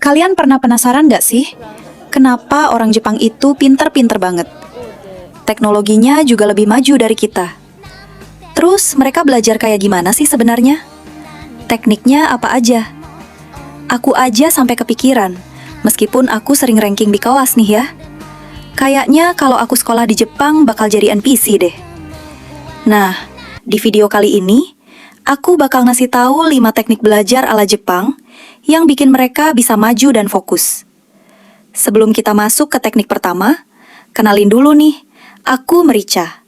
Kalian pernah penasaran nggak sih? Kenapa orang Jepang itu pinter-pinter banget? Teknologinya juga lebih maju dari kita. Terus mereka belajar kayak gimana sih sebenarnya? Tekniknya apa aja? Aku aja sampai kepikiran, meskipun aku sering ranking di kelas nih ya. Kayaknya kalau aku sekolah di Jepang bakal jadi NPC deh. Nah, di video kali ini, aku bakal ngasih tahu 5 teknik belajar ala Jepang yang bikin mereka bisa maju dan fokus. Sebelum kita masuk ke teknik pertama, kenalin dulu nih, aku Merica.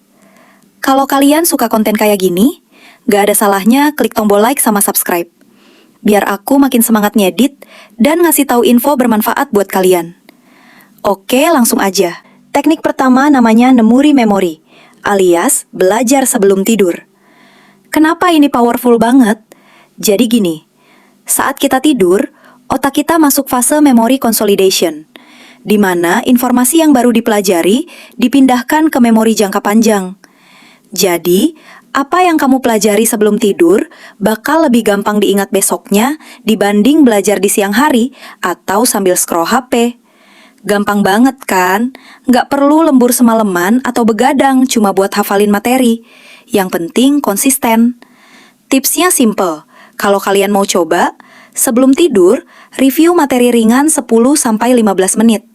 Kalau kalian suka konten kayak gini, gak ada salahnya klik tombol like sama subscribe. Biar aku makin semangat ngedit dan ngasih tahu info bermanfaat buat kalian. Oke, langsung aja. Teknik pertama namanya Nemuri Memory, alias belajar sebelum tidur. Kenapa ini powerful banget? Jadi gini, saat kita tidur, otak kita masuk fase memory consolidation, di mana informasi yang baru dipelajari dipindahkan ke memori jangka panjang. Jadi, apa yang kamu pelajari sebelum tidur bakal lebih gampang diingat besoknya dibanding belajar di siang hari atau sambil scroll HP. Gampang banget kan? Nggak perlu lembur semalaman atau begadang cuma buat hafalin materi. Yang penting konsisten. Tipsnya simple. Kalau kalian mau coba, sebelum tidur, review materi ringan 10-15 menit.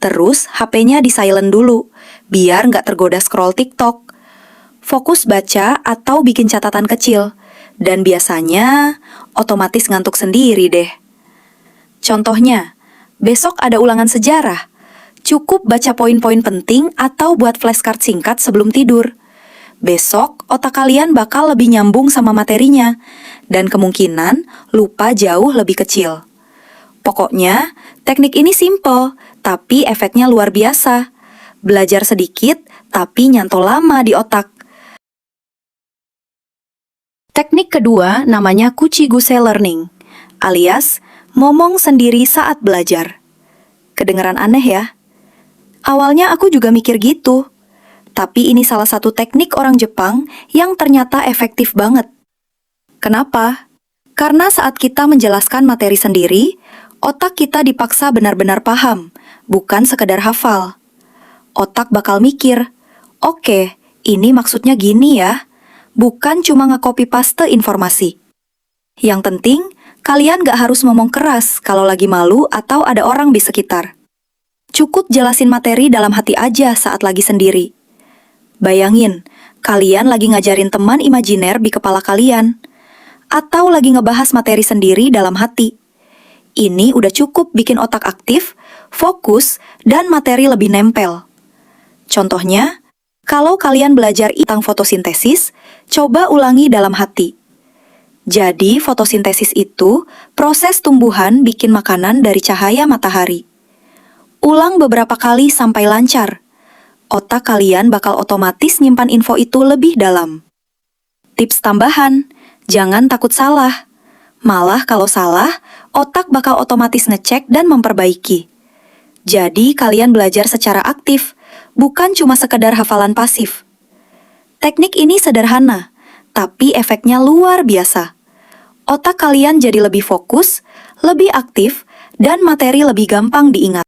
Terus HP-nya di silent dulu, biar nggak tergoda scroll TikTok. Fokus baca atau bikin catatan kecil, dan biasanya otomatis ngantuk sendiri deh. Contohnya, besok ada ulangan sejarah. Cukup baca poin-poin penting atau buat flashcard singkat sebelum tidur. Besok, otak kalian bakal lebih nyambung sama materinya, dan kemungkinan lupa jauh lebih kecil. Pokoknya, teknik ini simple, tapi efeknya luar biasa. Belajar sedikit, tapi nyantol lama di otak. Teknik kedua namanya Kuchiguse Learning, alias ngomong sendiri saat belajar. Kedengeran aneh ya? Awalnya aku juga mikir gitu. Tapi ini salah satu teknik orang Jepang yang ternyata efektif banget. Kenapa? Karena saat kita menjelaskan materi sendiri, otak kita dipaksa benar-benar paham, bukan sekedar hafal. Otak bakal mikir, oke, ini maksudnya gini ya, bukan cuma nge-copy paste informasi. Yang penting, kalian gak harus ngomong keras kalau lagi malu atau ada orang di sekitar. Cukup jelasin materi dalam hati aja saat lagi sendiri. Bayangin, kalian lagi ngajarin teman imajiner di kepala kalian, atau lagi ngebahas materi sendiri dalam hati. Ini udah cukup bikin otak aktif, fokus, dan materi lebih nempel. Contohnya, kalau kalian belajar tentang fotosintesis, coba ulangi dalam hati. Jadi, fotosintesis itu proses tumbuhan bikin makanan dari cahaya matahari. Ulang beberapa kali sampai lancar. Otak kalian bakal otomatis nyimpan info itu lebih dalam. Tips tambahan, jangan takut salah. Malah kalau salah, otak bakal otomatis ngecek dan memperbaiki. Jadi kalian belajar secara aktif, bukan cuma sekedar hafalan pasif. Teknik ini sederhana, tapi efeknya luar biasa. Otak kalian jadi lebih fokus, lebih aktif, dan materi lebih gampang diingat.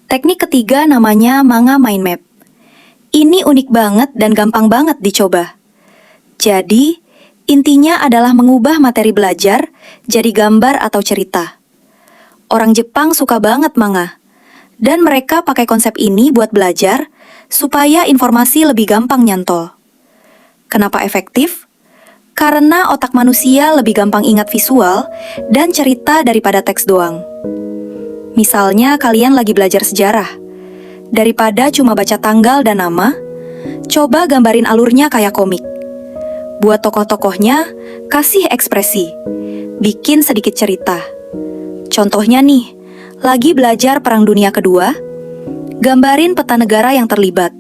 Teknik ketiga namanya Manga Mind Map. Ini unik banget dan gampang banget dicoba. Jadi, intinya adalah mengubah materi belajar jadi gambar atau cerita. Orang Jepang suka banget manga, dan mereka pakai konsep ini buat belajar supaya informasi lebih gampang nyantol. Kenapa efektif? Karena otak manusia lebih gampang ingat visual dan cerita daripada teks doang. Misalnya kalian lagi belajar sejarah. Daripada cuma baca tanggal dan nama, coba gambarin alurnya kayak komik. Buat tokoh-tokohnya, kasih ekspresi. Bikin sedikit cerita. Contohnya nih, lagi belajar Perang Dunia Kedua, gambarin peta negara yang terlibat.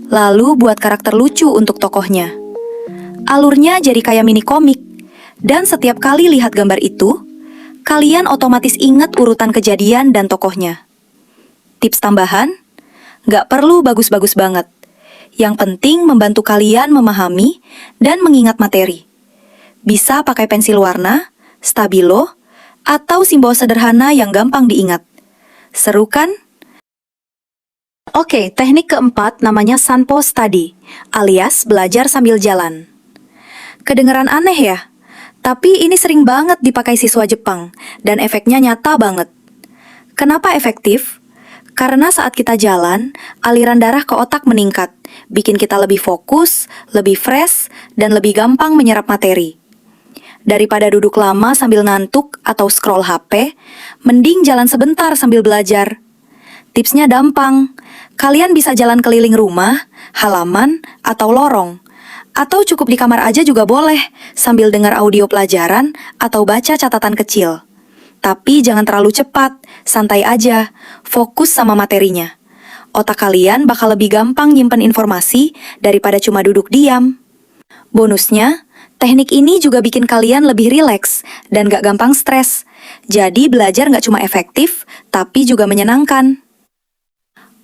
Lalu buat karakter lucu untuk tokohnya. Alurnya jadi kayak mini komik. Dan setiap kali lihat gambar itu, kalian otomatis ingat urutan kejadian dan tokohnya. Tips tambahan, nggak perlu bagus-bagus banget. Yang penting membantu kalian memahami dan mengingat materi. Bisa pakai pensil warna, stabilo, atau simbol sederhana yang gampang diingat. Seru kan? Oke, teknik keempat namanya Sanpo Study, alias belajar sambil jalan. Kedengeran aneh ya? Tapi ini sering banget dipakai siswa Jepang, dan efeknya nyata banget. Kenapa efektif? Karena saat kita jalan, aliran darah ke otak meningkat, bikin kita lebih fokus, lebih fresh, dan lebih gampang menyerap materi. Daripada duduk lama sambil ngantuk atau scroll HP, mending jalan sebentar sambil belajar. Tipsnya gampang, kalian bisa jalan keliling rumah, halaman, atau lorong. Atau cukup di kamar aja juga boleh, sambil dengar audio pelajaran atau baca catatan kecil. Tapi jangan terlalu cepat, santai aja, fokus sama materinya. Otak kalian bakal lebih gampang nyimpen informasi daripada cuma duduk diam. Bonusnya, teknik ini juga bikin kalian lebih rileks dan gak gampang stres. Jadi belajar gak cuma efektif, tapi juga menyenangkan.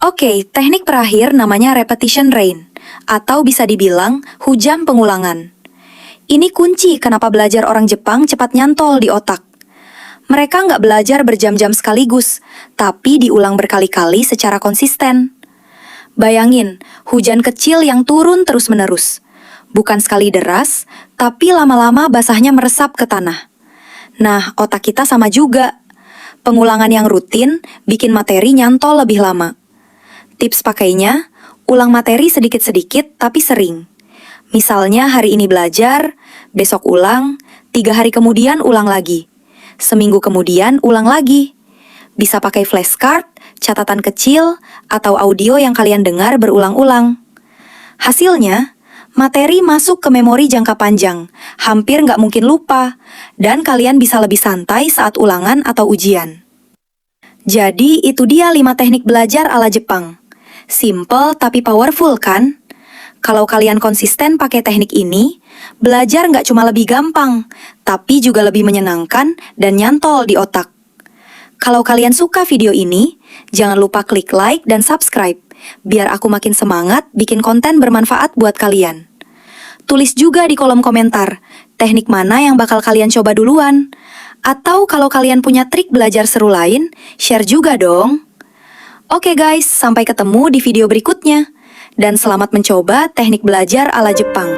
Oke, teknik terakhir namanya repetition rain, atau bisa dibilang hujan pengulangan. Ini kunci kenapa belajar orang Jepang cepat nyantol di otak. Mereka nggak belajar berjam-jam sekaligus, tapi diulang berkali-kali secara konsisten. Bayangin, hujan kecil yang turun terus-menerus. Bukan sekali deras, tapi lama-lama basahnya meresap ke tanah. Nah, otak kita sama juga. Pengulangan yang rutin bikin materi nyantol lebih lama. Tips pakainya, ulang materi sedikit-sedikit tapi sering. Misalnya hari ini belajar, besok ulang, 3 hari kemudian ulang lagi. Seminggu kemudian ulang lagi. Bisa pakai flashcard, catatan kecil, atau audio yang kalian dengar berulang-ulang. Hasilnya, materi masuk ke memori jangka panjang, hampir nggak mungkin lupa, dan kalian bisa lebih santai saat ulangan atau ujian. Jadi itu dia 5 teknik belajar ala Jepang. Simple tapi powerful kan? Kalau kalian konsisten pakai teknik ini, belajar nggak cuma lebih gampang, tapi juga lebih menyenangkan dan nyantol di otak. Kalau kalian suka video ini, jangan lupa klik like dan subscribe, biar aku makin semangat bikin konten bermanfaat buat kalian. Tulis juga di kolom komentar, teknik mana yang bakal kalian coba duluan. Atau kalau kalian punya trik belajar seru lain, share juga dong. Oke guys, sampai ketemu di video berikutnya. Dan selamat mencoba teknik belajar ala Jepang.